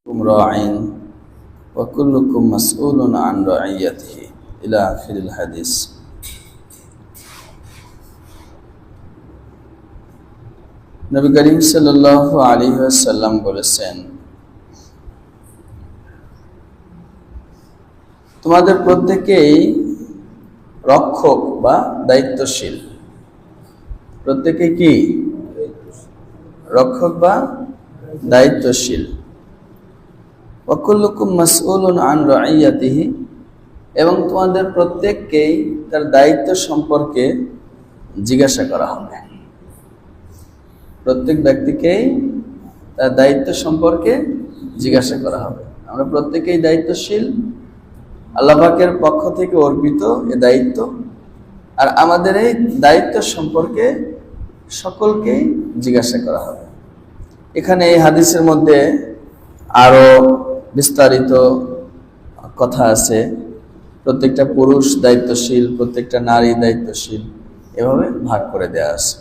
راعٍ وكلكم مسؤول عن رعيته إلى آخر الحديث। নবী করিম সাল্লাল্লাহু আলাইহি ওয়াসাল্লাম বলেছেন, তোমাদের প্রত্যেকেই রক্ষক বা দায়িত্বশীল। প্রত্যেকে কি রক্ষক বা দায়িত্বশীল। ওয়াকুল্লুকুম মাসউলুন আন রাইয়াতিহি, এবং তোমাদের প্রত্যেককেই তার দায়িত্ব সম্পর্কে জিজ্ঞাসা করা হবে। প্রত্যেক ব্যক্তিকেই তার দায়িত্ব সম্পর্কে জিজ্ঞাসা করা হবে। আমরা প্রত্যেকেই দায়িত্বশীল, আল্লাহ পাকের পক্ষ থেকে অর্পিত এ দায়িত্ব। আর আমাদের এই দায়িত্ব সম্পর্কে সকলকেই জিজ্ঞাসা করা হবে। এখানে এই হাদিসের মধ্যে আরো বিস্তারিত কথা আছে। প্রত্যেকটা পুরুষ দায়িত্বশীল, প্রত্যেকটা নারী দায়িত্বশীল, এভাবে ভাগ করে দেয়া আছে।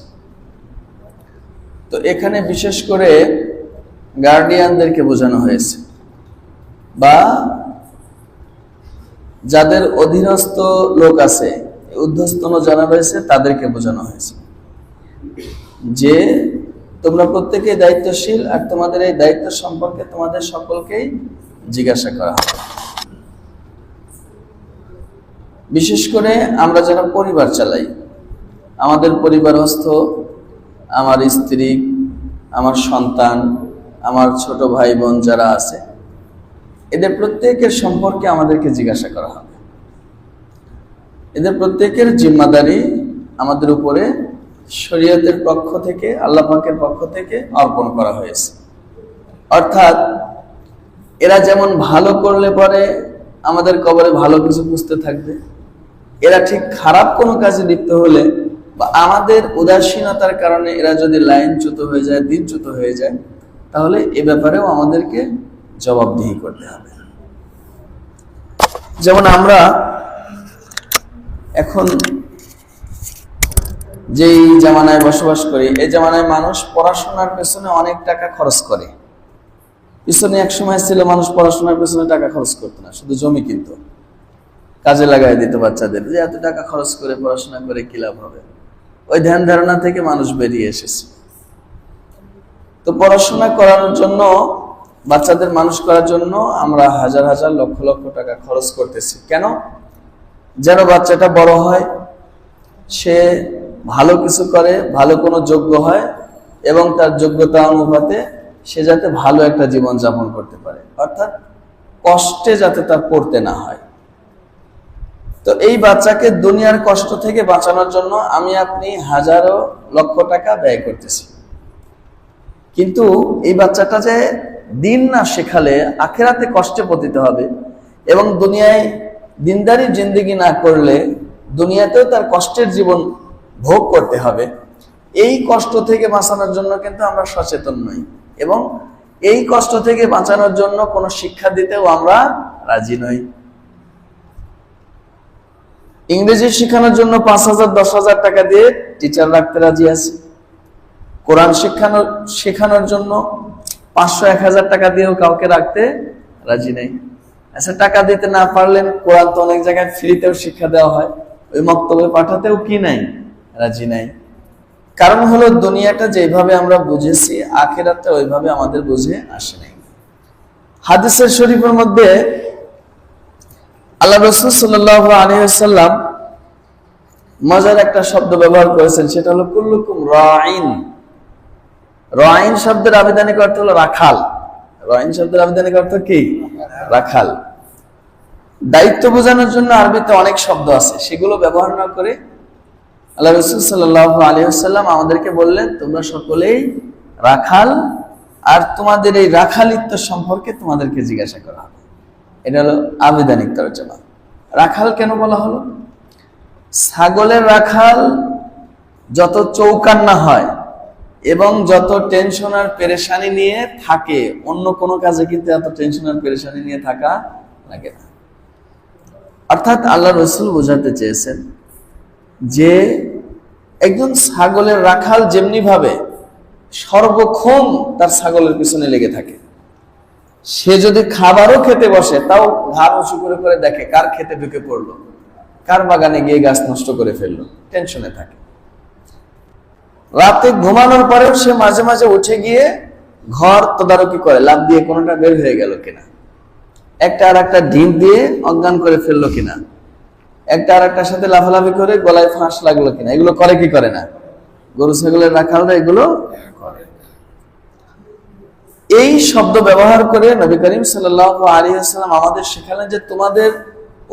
তো এখানে বিশেষ করে গার্ডিয়ানদেরকে বোঝানো হয়েছে, বা যাদের অধীনস্থ লোক আছে, ঊর্ধ্বতন যারা রয়েছে তাদেরকে বোঝানো হয়েছে যে তোমরা প্রত্যেকেই দায়িত্বশীল, আর তোমাদের এই দায়িত্ব সম্পর্কে তোমাদের সকলকেই জিজ্ঞাসা করা হবে। বিশেষ করে আমরা যারা পরিবার চালাই, আমাদের পরিবারস্থ, আমার স্ত্রী, আমার সন্তান, আমার ছোট ভাই বোন যারা আছে, এদের প্রত্যেকের সম্পর্কে আমাদেরকে জিজ্ঞাসা করা হবে। এদের প্রত্যেকের জিম্মাদারি আমাদের উপরে শরীয়তের পক্ষ থেকে, আল্লাহ পাকের পক্ষ থেকে অর্পণ করা হয়েছে। অর্থাৎ এরা যেমন ভালো করলে পরে আমাদের কবরে ভালো কিছু বুঝতে থাকবে, এরা ঠিক খারাপ কোনো কাজে লিপ্ত হলে বা আমাদের উদাসীনতার কারণে এরা যদি লাইনচ্যুত হয়ে যায়, দিনচ্যুত হয়ে যায়, তাহলে এ ব্যাপারেও আমাদেরকে জবাবদিহি করতে হবে। যেমন আমরা এখন যেই জামানায় বসবাস করি, এই জামানায় মানুষ পড়াশোনার পেছনে অনেক টাকা খরচ করে। পিছনে এক সময় ছিল মানুষ পড়াশোনার পেছনে টাকা খরচ করতো না, শুধু জমি কিনতো, কাজে লাগাই দিত বাচ্চাদের, যে এত টাকা খরচ করে পড়াশোনা করে কি লাভ হবে। ওই ধ্যান ধারণা থেকে মানুষ বেরিয়ে এসেছে। তো পড়াশোনা করানোর জন্য, বাচ্চাদের মানুষ করার জন্য আমরা হাজার হাজার লক্ষ লক্ষ টাকা খরচ করতেছি। কেন? যেন বাচ্চাটা বড় হয়, সে ভালো কিছু করে, ভালো কোনো যোগ্য হয়, এবং তার যোগ্যতা অনুপাতে সে যাতে ভালো একটা জীবন যাপন করতে পারে, অর্থাৎ কষ্টে যাতে তার পড়তে না হয়। তো এই বাচ্চাকে দুনিয়ার কষ্ট থেকে বাঁচানোর জন্য আমি আপনি হাজারো লক্ষ টাকা ব্যয় করতেছি। কিন্তু এই বাচ্চাটা যে দিন না শেখালে আখিরাতে কষ্টে পতিত হবে, এবং দুনিয়ায় দিনদারি জিন্দেগি না করলে দুনিয়াতেও তার কষ্টের জীবন ভোগ করতে হবে। এই কষ্ট থেকে বাঁচানোর জন্য কিন্তু আমরা সচেতন নই, এবং এই কষ্ট থেকে বাঁচানোর জন্য কোনো শিক্ষা দিতেও আমরা রাজি নই। ইংরেজি শেখানোর জন্য 5,000 10,000 টাকা দিয়ে টিচার রাখতে রাজি আছি। কোরআন শেখানোর জন্য 500-1000 টাকা দিয়েও কাউকে রাখতে রাজি নেই। আচ্ছা, টাকা দিতে না পারলেন, কোরআন তো অনেক জায়গায় ফ্রিতেও শিক্ষা দেওয়া হয়, ওই মক্তবে পাঠাতেও কি নাই, রাজি নাই। কারণ হলো দুনিয়াটা যেভাবে আমরা বুঝেছি, আখিরাতটা ওইভাবে আমাদের বুঝে আসে নাই। হাদিসের শরীফের মধ্যে আল্লাহ রাসূল সাল্লাল্লাহু আলাইহি ওয়াসাল্লাম মজার একটা শব্দ ব্যবহার করেছেন, সেটা হলো কুল্লুকুম রাঈন। রাঈন শব্দের আবিধানিক অর্থ হলো রাখাল। রাঈন শব্দের আবিধানিক অর্থ কি? রাখাল। দায়িত্ব বোঝানোর জন্য আরবিতে অনেক শব্দ আছে, সেগুলো ব্যবহার না করে আল্লাহ রাসূল সাল্লাল্লাহু আলাইহি ওয়াসাল্লাম আমাদেরকে বললেন, তোমরা সকলেই রাখাল, আর তোমাদের এই রাখালিত্ব সম্পর্কে তোমাদেরকে জিজ্ঞাসা করা হবে। এটা হলো আবিধানিক তরজমা। রাখাল কেন বলা হলো? ছাগলের রাখাল যত চৌকান্না হয় এবং যত টেনশন আর পেরেশানি নিয়ে থাকে, অন্য কোনো কাজে কিন্তু এত টেনশন আর পেরেশানি নিয়ে থাকা লাগে না। অর্থাৎ আল্লাহ রাসূল বোঝাতে চেয়েছেন যে একজন ছাগলের রাখাল যেমনি ভাবে সর্বক্ষণ তার ছাগলের পিছনে লেগে থাকে, সে যদি খাবারও খেতে বসে তাও ঘাড় উঁচু করে করে দেখে কার খেতে ঢুকে পড়লো, কার বাগানে গিয়ে গাছ নষ্ট করে ফেললো, টেনশনে থাকে। রাতে ঘুমানোর পরেও সে মাঝে মাঝে উঠে গিয়ে ঘর তদারকি করে, লাফ দিয়ে কোনোটা বের হয়ে গেল কিনা, একটা আর একটা ডিম দিয়ে অজ্ঞান করে ফেললো কিনা, একটা আর একটার সাথে লাফালাফি করে গলায় ফাঁস লাগলো কিনা, এগুলো করে কি করে না? গরু ছাগলের রাখালরা এগুলো করে। এই শব্দ ব্যবহার করে নবী করিম সাল্লাল্লাহু আলাইহি ওয়াসাল্লাম আমাদের শেখালেন যে তোমাদের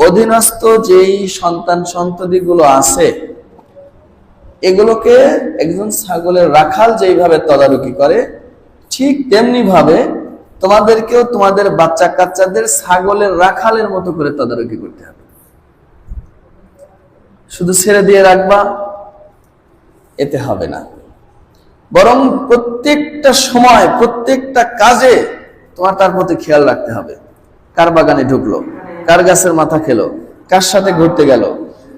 অধীনস্থ যেই সন্তান সন্ততি গুলো আছে এগুলোকে একজন ছাগলের রাখাল যেইভাবে তদারকি করে ঠিক তেমনি ভাবে তোমাদেরকেও তোমাদের বাচ্চা কাচ্চাদের ছাগলের রাখালের মতো করে তদারকি করতে হবে। শুধু ছেড়ে দিয়ে রাখবা এতে হবে না, বরং প্রত্যেকটা সময় প্রত্যেকটা কাজে তোমার তার প্রতি খেয়াল রাখতে হবে। কার বাগানে ঢুকলো, কার গাছের মাথা খেলো, কার সাথে ঘুরতে গেল,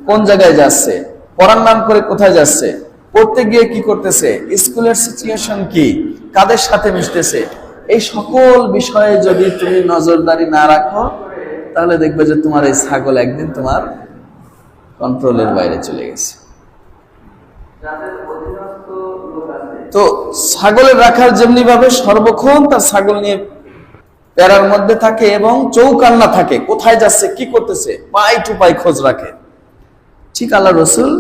কোন জায়গায় যাচ্ছে, পড়ার নাম করে কোথায় যাচ্ছে, পড়তে গিয়ে কি করতেছে, স্কুলের সিচুয়েশন কি, কাদের সাথে মিশতেছে, এই সকল বিষয়ে যদি তুমি নজরদারি না রাখো তাহলে দেখবে যে তোমার এই ছাগল একদিন তোমার কন্ট্রোলের বাইরে চলে গেছে। তো ছাগলের রাখার যেমনি ভাবে সর্বক্ষণ তার ছাগল নিয়ে প্যারার মধ্যে থাকে এবং চৌকান্না থাকে, কোথায় যাচ্ছে কি করতেছে পাই টু পাই খোঁজ রাখে, ঠিক আল্লাহ রসুল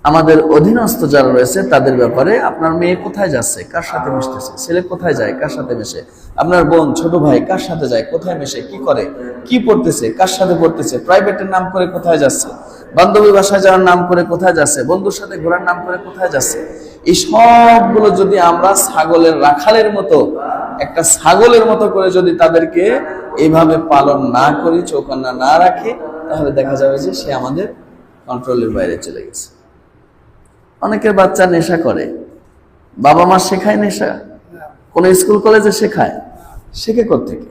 আমাদের অধীনস্থ যারা রয়েছে তাদের ব্যাপারে আপনার মেয়ে কোথায় যাচ্ছে, কার সাথে মিশতেছে, ছেলে কোথায় যায়, কার সাথে মেশে, আপনার বোন ছোট ভাই কার সাথে যায়, কোথায় মেশে, কি করে, কি পড়তেছে, কার সাথে পড়তেছে, প্রাইভেটের নাম করে কোথায় যাচ্ছে, বান্ধবী বাসায় যাওয়ার নাম করে কোথায় যাচ্ছে, বন্ধুর সাথে ঘোরার নাম করে কোথায় যাচ্ছে, এই সবগুলো যদি আমরা ছাগলের রাখালের মতো একটা ছাগলের মতো করে যদি তাদেরকে এইভাবে পালন না করি, চৌকান্না না রাখি, তাহলে দেখা যাবে যে সে আমাদের কন্ট্রোলের বাইরে চলে গেছে। অনেকের বাচ্চা নেশা করে, বাবা মা শেখায় নেশা, কোন স্কুল কলেজে শেখায়, শেখে কোত্থেকে?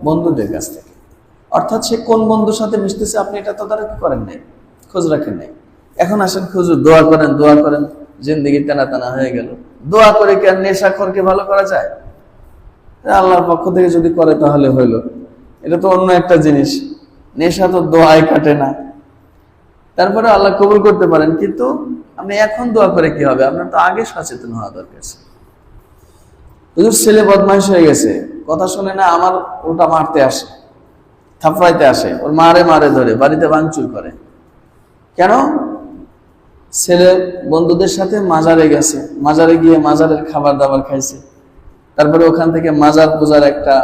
বন্ধুদের কাছ থেকে। অর্থাৎ সে কোন বন্ধুর সাথে মিশতেছে আপনি এটা তদারকি করেন নাই, খোঁজ রাখেন নাই। এখন আসেন হুজুর দোয়া করেন, দোয়া করেন, জিন্দেগি টানা টানা হয়ে গেল। দোয়া করে কি আর নেশাখোরকে ভালো করা যায়? আল্লাহর পক্ষ থেকে যদি করে তাহলে হইল, এটা তো অন্য একটা জিনিস। নেশা তো দোয়ায় কাটে না, তারপরে আল্লাহ কবুল করতে পারেন, কিন্তু আপনি এখন দোয়া করে কি হবে? আপনার তো আগে সচেতন হওয়া দরকার। হুজুর ছেলে বদমাইশ হয়ে গেছে, কথা শুনে না, আমার ওটা মারতে আসে, থাপড়াইতে আসে, ওর মারে মারে ধরে বাড়িতে ভাঙচুর করে। কেন? ছেলে বন্ধুদের সাথে মাজারে গেছে, মাজারে গিয়ে মাজারের খাবার দাবার খাইছে, তারপরে ওখান থেকে মাজার পূজার একটা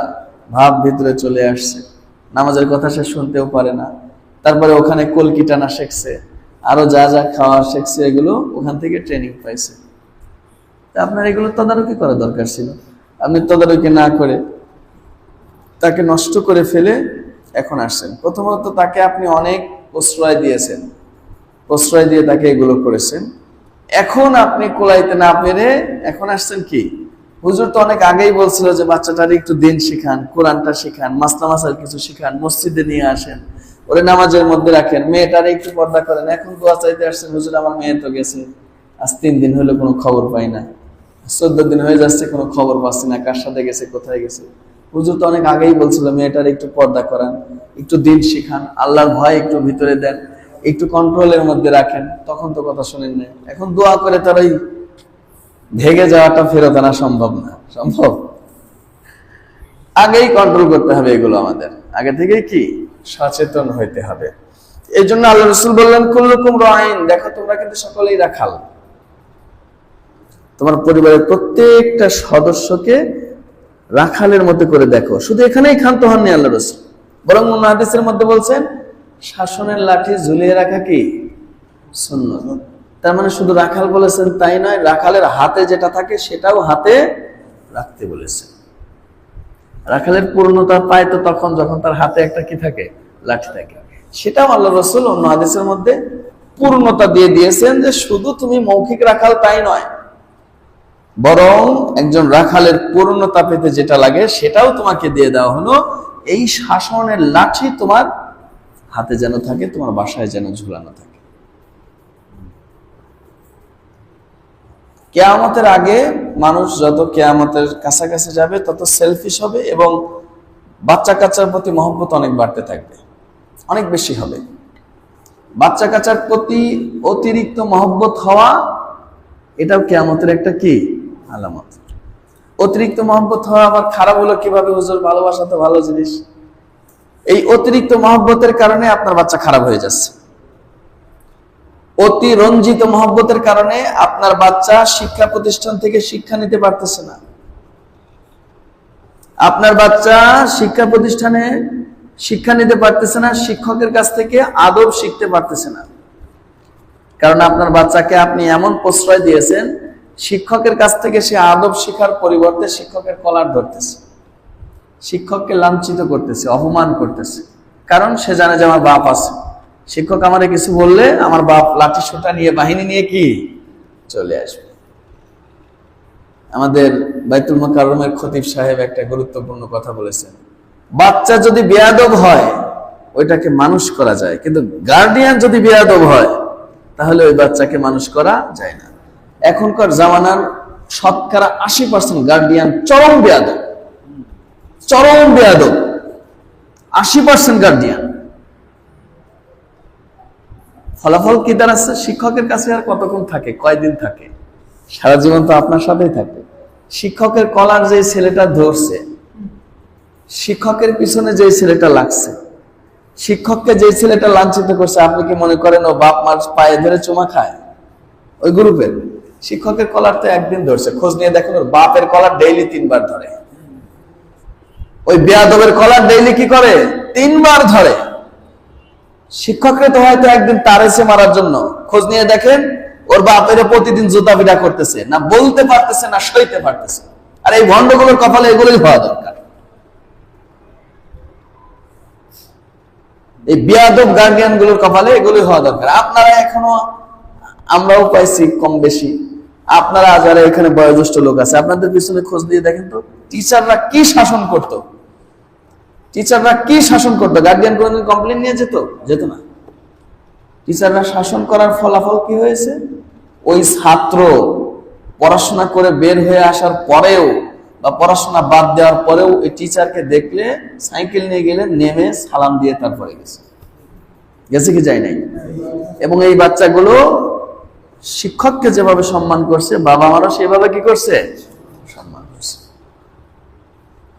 ভাব ভিতরে চলে আসছে, নামাজের কথা সে শুনতেও পারে না, তারপরে ওখানে কলকি টানা শিখছে, আরো যা যা খাওয়া শিখছে, এগুলো ওখান থেকে ট্রেনিং পাইছে। আপনার এগুলো তদারকি করা দরকার ছিল। আপনি তদারকি না করে তাকে নষ্ট করে ফেলে এখন আসছেন। প্রথমত তাকে আপনি অনেক প্রশ্রয় দিয়েছেন, প্রশ্রয় দিয়ে তাকে এগুলো করেছেন। এখন আপনি কোলাইতে না পেরে এখন আসছেন কি? হুজুর তো অনেক আগেই বলছিল যে বাচ্চাটার একটু দিন শিখান, কোরআনটা শিখান, মাসলা মাসাল কিছু শিখান, মসজিদে নিয়ে আসেন, ওরে নামাজের মধ্যে রাখেন, মেয়েটারে একটু পর্দা করেন। এখন দোয়া চাইতে আসছেন, হুজুর আমার মেয়ে তো গেছে, আজ 3 দিন হলো কোনো খবর পাই না, 14 দিন হয়ে যাচ্ছে কোনো খবর পাচ্ছি না, কার সাথে গেছে, কোথায় গেছে। হুজুর তো অনেক আগেই বলছিল মেয়েটার একটু পর্দা করান, একটু দিন শিখান, আল্লাহর ভয় একটু ভিতরে দেন, একটু কন্ট্রোলের মধ্যে রাখেন। তখন তো কথা শুনেন না। এখন দোয়া করে তার ওই ভেগে যাওয়াটা ফেরত আনা সম্ভব না। সম্ভব? আগেই কন্ট্রোল করতে হবে এগুলো, আমাদের আগে থেকে কি সচেতন হইতে হবে। এই জন্য আল্লাহ রাসূল বললেন কুল্লুকুম রাঈন, দেখো তোমরা কিন্তু সকলেই রাখাল। তোমার পরিবারের প্রত্যেকটা সদস্যকে রাখালের মতো করে দেখো। শুধু এখানেই ক্ষান্ত হননি আল্লাহ রাসূল, বরং অন্য হাদিসের মধ্যে বলছেন শাসনের লাঠি ঝুলিয়ে রাখা কি সুন্নাত। তার মানে শুধু রাখাল বলেছেন তাই নয়, রাখালের হাতে যেটা থাকে সেটাও হাতে রাখতে বলেছেন। রাখালের পূর্ণতা পায় তো তখন যখন তার হাতে একটা কি থাকে, লাঠি থাকে। সেটাও আল্লাহ রাসূল অন্য হাদিসের মধ্যে পূর্ণতা দিয়ে দিয়েছেন যে শুধু তুমি মৌখিক রাখাল তাই নয়, বরং একজন রাখালের পূর্ণতা পেতে যেটা লাগে সেটাও তোমাকে দিয়ে দেওয়া হলো। এই শাসনের লাঠি তোমার হাতে যেন থাকে, তোমার বাসায় যেন ঝুলানো থাকে। কিয়ামতের আগে মানুষ যত কিয়ামতের কাছাকাছি যাবে তত সেলফিশ হবে এবং বাচ্চা কাচ্চার প্রতি মহব্বত অনেক বাড়তে থাকবে, অনেক বেশি হবে। বাচ্চা কাচ্চার প্রতি অতিরিক্ত মহব্বত হওয়া এটাও কিয়ামতের একটা কি আলামত। অতিরিক্ত মহব্বত হওয়া আবার খারাপ হলো কিভাবে হুজুর? ভালোবাসা তো ভালো জিনিস। এই অতিরিক্ত মহব্বতের কারণে আপনার বাচ্চা খারাপ হয়ে যাচ্ছে। অতি রঞ্জিত মহব্বতের কারণে আপনার বাচ্চা শিক্ষা প্রতিষ্ঠান থেকে শিক্ষা নিতে পারতেছে না। আপনার বাচ্চা শিক্ষা প্রতিষ্ঠানে শিক্ষা নিতে পারতেছে না, শিক্ষকের কাছ থেকে আদব শিখতে পারতেছে না। কারণ আপনার বাচ্চাকে আপনি এমন প্রশ্রয় দিয়েছেন, শিক্ষকের কাছ থেকে সে আদব শিখার পরিবর্তে শিক্ষকের কলার ধরতেছে, শিক্ষককে লাঞ্ছিত করতেছে, অপমান করতেছে। কারণ সে জানে যে আমার বাপ আছে, শিক্ষক আমারে কিছু বললে আমার বাপ লাঠি সোটা নিয়ে, বাহিনী নিয়ে কি চলে আসবে। আমাদের বাইতুল মুকাররমের খতিব সাহেব একটা গুরুত্বপূর্ণ কথা বলেছেন, বাচ্চা যদি বেয়াদব হয় ওইটাকে মানুষ করা যায়, কিন্তু গার্ডিয়ান যদি বেয়াদব হয় তাহলে ওই বাচ্চাকে মানুষ করা যায় না। এখনকার জামানার শতকরা 80% গার্ডিয়ান চরম বেয়াদব, চরম বেয়াদব। 80% গার্ডিয়ান। ফলাফল কি দাঁড়াচ্ছে? শিক্ষকের কাছে আর কতক্ষণ থাকে, কয়দিন থাকে? সারা জীবন তো আপনার সাথেই থাকে। শিক্ষকের কলার যে ছেলেটা ধরছে, শিক্ষকের পিছনে যে ছেলেটা লাগছে, শিক্ষককে যে ছেলেটা লাঞ্ছিত করছে, আপনি কি মনে করেন ও বাপ মার পায়ে ধরে চুমা খায়? ওই গ্রুপের শিক্ষকের কলার তো একদিন ধরছে, খোঁজ নিয়ে দেখেন ওর বাপের কলার ডেইলি 3 বার ধরে। ওই বেয়াদবের কলার ডেইলি কি করে? 3 বার ধরে। শিক্ষকরে তো হয়তো একদিন তাড়াইছে মারার জন্য, খোঁজ নিয়ে দেখেন ওর বাপের প্রতিদিন জুতা পিটা করতেছে, না বলতে পারতেছে না সইতে পারতেছে। আর এই ভণ্ডগুলোর কপালে এগুলোই হওয়া দরকার। এই বেয়াদব গার্ডিয়ান গুলোর কপালে এগুলোই হওয়া দরকার। আপনারা এখনো, আমরাও পাইছি কম বেশি, আপনারা যারা এখানে বয়োজ্যেষ্ঠ লোক আছে আপনাদের পিছনে খোঁজ দিয়ে দেখেন তো টিচাররা কি শাসন করতো, টিচাররা কি শাসন করতো। গার্ডিয়ান কোনদিন কমপ্লেন নিয়ে যেত? যেত না। টিচাররা শাসন করার ফলাফল কি হয়েছে? ওই ছাত্র পড়াশোনা করে বের হয়ে আসার পরেও বা পড়াশোনা বাদ দেওয়ার পরেও ওই টিচারকে দেখলে সাইকেল নিয়ে গেলে নেমে সালাম দিয়ে তারপরে গেছে, গেছে কি যায় নাই? এবং এই বাচ্চাগুলো শিক্ষককে যেভাবে সম্মান করছে, বাবা মারা সেভাবে কি করছে? সম্মান করছে।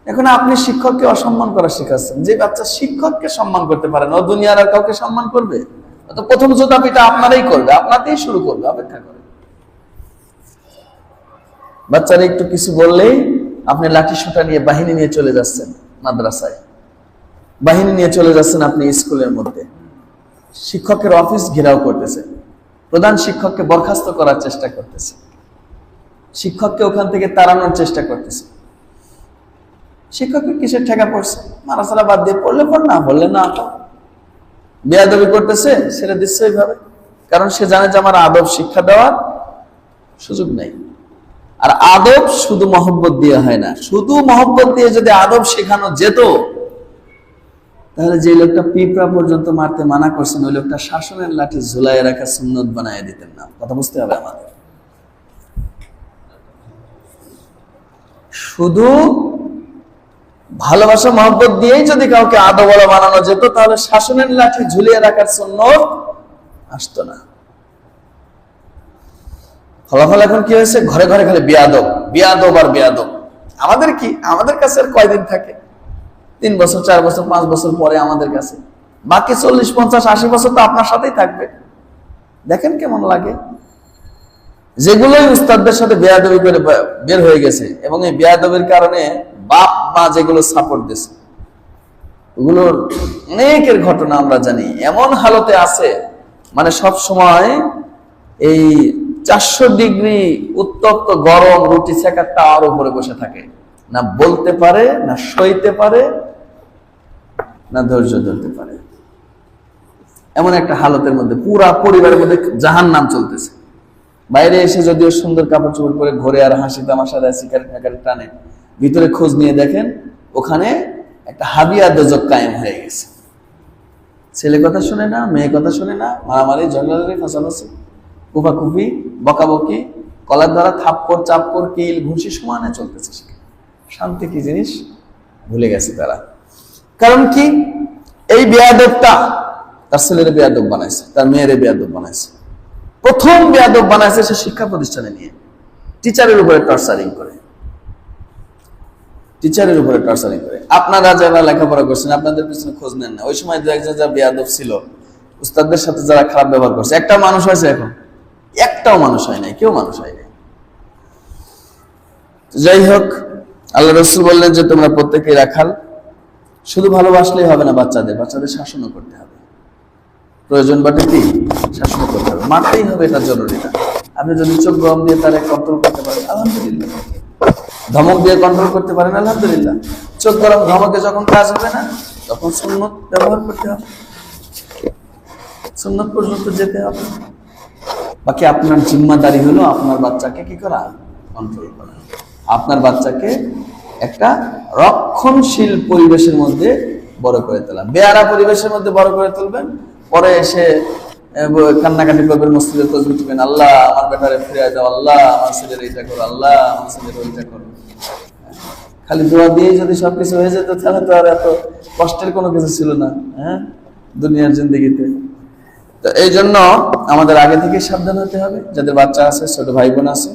এখন আপনি শিক্ষককে অসম্মান করা শেখাচ্ছেন। যে বাচ্চা শিক্ষককে সম্মান করতে পারে না, ও দুনিয়ার আর কাউকে সম্মান করবে? তো প্রথম জুতা পিটা আপনারাই করবে, আপনাতেই শুরু করবে। অপেক্ষা করে বাচ্চারা একটু কিছু বললেই আপনি লাঠি সোটা নিয়ে, বাহিনী নিয়ে চলে যাচ্ছেন মাদ্রাসায়, বাহিনী নিয়ে চলে যাচ্ছেন আপনি স্কুলের মধ্যে। শিক্ষকের অফিস ঘেরাও করতেছে, প্রধান শিক্ষককে বরখাস্ত করার চেষ্টা করতেছে, শিক্ষককে ওখান থেকে তাড়ানোর চেষ্টা করতেছে। শিক্ষকের কিসের ঠেকা পড়ছে? মারাসালা বাদ দিয়ে পড়লে পড়, না বললে না। বেয়াদবি করতেছে, ছেড়ে দিচ্ছে এইভাবে, কারণ সে জানে যে আমার আদব শিক্ষা দেওয়ার সুযোগ নাই। আর আদব শুধু মহব্বত দিয়ে হয় না, শুধু মহব্বত দিয়ে যদি আদব শেখানো যেত তাহলে যে লোকটা পিঁপড়া পর্যন্ত মারতে মানা করছেন ওই লোকটা শাসনের লাঠি ঝুলাই রাখা সুন্নত বানায় দিতেন না। কথা বুঝতে হবে আমাদের। শুধু ভালোবাসা মহব্বত দিয়েই যদি কাউকে আদবওয়ালা বানানো যেত তাহলে শাসনের লাঠি ঝুলিয়ে রাখার সুন্নত আসতো না। ফলাফল এখন কি হয়েছে? ঘরে ঘরে খালি বেয়াদব, বেয়াদব আর বেয়াদব। আমাদের কি, আমাদের কাছে আর কয়দিন থাকে? 3 বছর, 4 বছর, 5 বছর পরে আমাদের কাছে। বাকি 40, 50, 80 বছর তো আপনার সাথেই থাকবে। দেখেন কেমন লাগে। যেগুলোই উস্তাদদের সাথে বেয়াদবি করে বের হয়ে গেছে এবং এই বেয়াদবির কারণে বাপ মা যেগুলো সাপোর্ট দিয়েছে ওগুলোর অনেকের ঘটনা আমরা জানি। এমন হালতে আছে, মানে সব সময় এই 400 ডিগ্রি উত্তপ্ত গরম রুটি সেকার তাওয়ার উপরে বসে থাকে, না বলতে পারে, না সইতে পারে, না ধৈর্য ধরতে পারে। এমন একটা হালতের মধ্যে পুরা পরিবারের মধ্যে জাহান্নাম চলতেছে। বাইরে এসে যদিও সুন্দর কাপড় চোপড় পরে ঘরে আর হাসি তামাশা দেয়, সিগারেট ফ্যাকারেট টানে, ভিতরে খোঁজ নিয়ে দেখেন ওখানে একটা হাবিয়া দোজক কায়েম হয়ে গেছে। ছেলে কথা শুনে না, মেয়ে কথা শুনে না, মারামারি, ঝগড়াঝাড়ি, ফাঁসাফাঁসি, কুপাকুপি, বকাবকি, কলার দ্বারা থাপ্পড় চাপ্পড় কিল ঘুষি সমানে চলতেছে। শান্তি কি জিনিস ভুলে গেছে তারা। কারণ কি, এই বেয়াদবটা তার ছেলের বেয়াদব বানাইছে, তার মেয়ের বেয়াদব বানাইছে। প্রথম বেয়াদব বানাইছে সে শিক্ষা প্রতিষ্ঠানে নিয়ে, টিচারের উপরে টর্চারিং করে, টিচারের উপরে টর্চারিং করে। আপনারা যারা লেখাপড়া করছেন আপনাদের পিছনে খোঁজ নেন না, ওই সময় দু একজন যারা বেয়াদব ছিল, উস্তাদদের সাথে যারা খারাপ ব্যবহার করছে, একটা মানুষ হয়েছে এখন? একটাও মানুষ হয় নাই, কেউ মানুষ হয় নাই। যাই হোক, আল্লাহ রাসূল বললেন যে তোমরা প্রত্যেকেই রাখাল। শুধু ভালোবাসলেই হবে না, বাচ্চাদের শাসনও করতে হবে। প্রয়োজন বাটে কি শাসন করতে হবে, মারতেই হবে, এটা জরুরি না। আপনি যদি চোখ গরম দিয়ে তারা কন্ট্রোল করতে পারেন আলহামদুলিল্লাহ, ধমক দিয়ে কন্ট্রোল করতে পারেন আলহামদুলিল্লাহ। চোখ গরম ধমকে যখন কাজ হবে না, তখন সুন্নত ব্যবহার করতে হবে, সুন্নত পর্যন্ত যেতে হবে। বাকি আপনার জিম্মাদারি হলো আপনার বাচ্চাকে কি করা, কন্ট্রোল করা। আপনার বাচ্চাকে একটা রক্ষণশীল পরিবেশের মধ্যে বড় করে তোলা। বেয়ারা পরিবেশের মধ্যে বড় করে তুলবেন, পরে এসে কান্নাকাটি করবেন, মসজিদে তাসবিহ দিবেন, আল্লাহ আমার বেটারে ফিরিয়ে দাও, আল্লাহ আমার ছেলের এইটা করো, আল্লাহ আমার ছেলের ওইটা করো। খালি দোয়া দিয়ে যদি সবকিছু হয়ে যেত তাহলে তো আর এত কষ্টের কোনো কিছু ছিল না, হ্যাঁ, দুনিয়ার জিন্দেগিতে। তো এই জন্য আমাদের আগে থেকে সাবধান হতে হবে। যাদের বাচ্চা আছে, ছোট ভাই বোন আছে,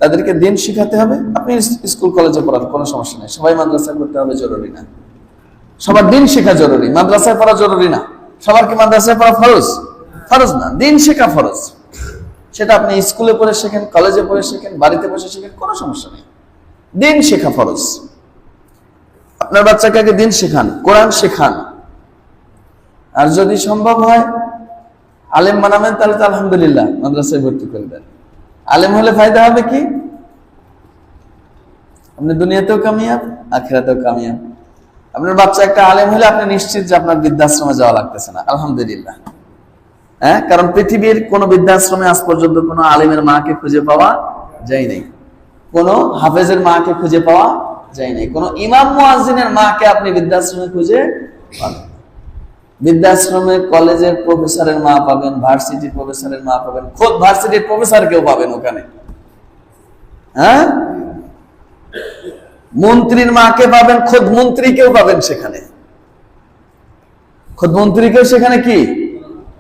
তাদেরকে দিন শিখাতে হবে। আপনি স্কুল কলেজে পড়ান, কোনো সমস্যা নেই। সবাই মাদ্রাসায় পড়তে হবে জরুরি না, সবার দিন শেখা জরুরি, মাদ্রাসায় পড়া জরুরি না। সবার কি মাদ্রাসায় পড়া ফরজ? ফরজ না, দিন শেখা ফরজ। সেটা আপনি স্কুলে পড়ে শেখেন, কলেজে পড়ে শেখেন, বাড়িতে বসে শেখেন, কোনো সমস্যা নেই। দিন শেখা ফরজ। আপনার বাচ্চাকে আগে দিন শেখান, কোরআন শেখান। আর যদি সম্ভব হয় আলেম বানাবেন, তাহলে তো আলহামদুলিল্লাহ, মাদ্রাসায় ভর্তি করে দেন। আলেম হলে ফায়দা হবে কি, আপনি দুনিয়াতেও কামিয়াব, আখিরাতেও কামিয়াব। আপনার বাচ্চা একটা আলেম হলে আপনি নিশ্চিত যে আপনার বৃদ্ধাশ্রমে যাওয়া লাগতেছে না, আলহামদুলিল্লাহ। হ্যাঁ, কারণ পৃথিবীর কোন বৃদ্ধাশ্রমে আজ পর্যন্ত কোনো আলেমের মাকে খুঁজে পাওয়া যায় নাই, কোনো হাফেজের মাকে খুঁজে পাওয়া যায় নাই, কোনো ইমাম মুয়াজ্জিনের মাকে আপনি বৃদ্ধাশ্রমে খুঁজে পাবেন। বৃদ্ধাশ্রমে কলেজের প্রফেসরের মা পাবেন, ভার্সিটির প্রফেসরের মা পাবেন, খোদ ভার্সিটির প্রফেসর কেউ পাবেন ওখানে। হ্যাঁ, মন্ত্রীর মাকে পাবেন, খোদ মন্ত্রী কেউ পাবেন সেখানে, খোদ মন্ত্রীকেও সেখানে কি।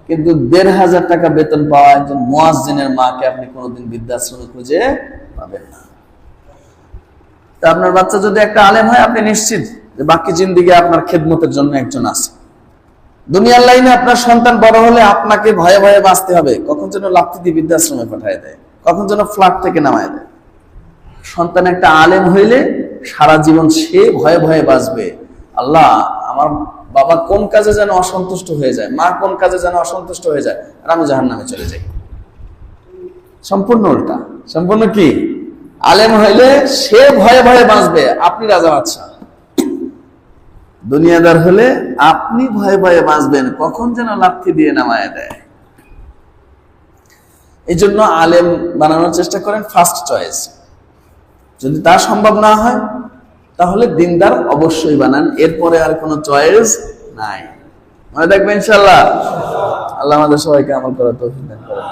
কিন্তু ১৫০০ টাকা বেতন পাওয়া একজন মুয়াজ্জিনের মাকে আপনি কোনোদিন বৃদ্ধাশ্রমে খুঁজে পাবেন না। তা আপনার বাচ্চা যদি একটা আলেম হয়, আপনি নিশ্চিত যে বাকি জিন্দেগি আপনার খেদমতের জন্য একজন আছে। দুনিয়ার লাইনে আপনার সন্তান বড় হলে আপনাকে ভয়ে ভয়ে বাঁচতে হবে, কখন যেন লাথি দিয়ে বৃদ্ধাশ্রমে পাঠায় দেয়, কখন যেন ফ্ল্যাট থেকে নামায় দেয়। সন্তান একটা আলেম হইলে সারা জীবন সে ভয়ে ভয়ে বাঁচবে, আল্লাহ আমার বাবা কোন কাজে যেন অসন্তুষ্ট হয়ে যায়, মা কোন কাজে যেন অসন্তুষ্ট হয়ে যায়, আর আমি জাহান্নামে চলে যাই। সম্পূর্ণ উল্টা। সম্পূর্ণ কি, আলেম হইলে সে ভয়ে ভয়ে বাঁচবে, আপনি রাজা বাদশা। দুনিয়াদার হলে আপনি ভয়ে ভয়ে বাঁচবেন, কখন যেন লাথি দিয়ে নামায় দেয়। এই জন্য আলেম বানানোর চেষ্টা করেন ফার্স্ট চয়েস। যদি তা সম্ভব না হয় তাহলে দিনদার অবশ্যই বানান, এরপরে আর কোনো চয়েস নাই। মনে থাকবে ইনশাআল্লাহ। আল্লাহ আমাদের সবাইকে আমল করার তৌফিক দান করেন।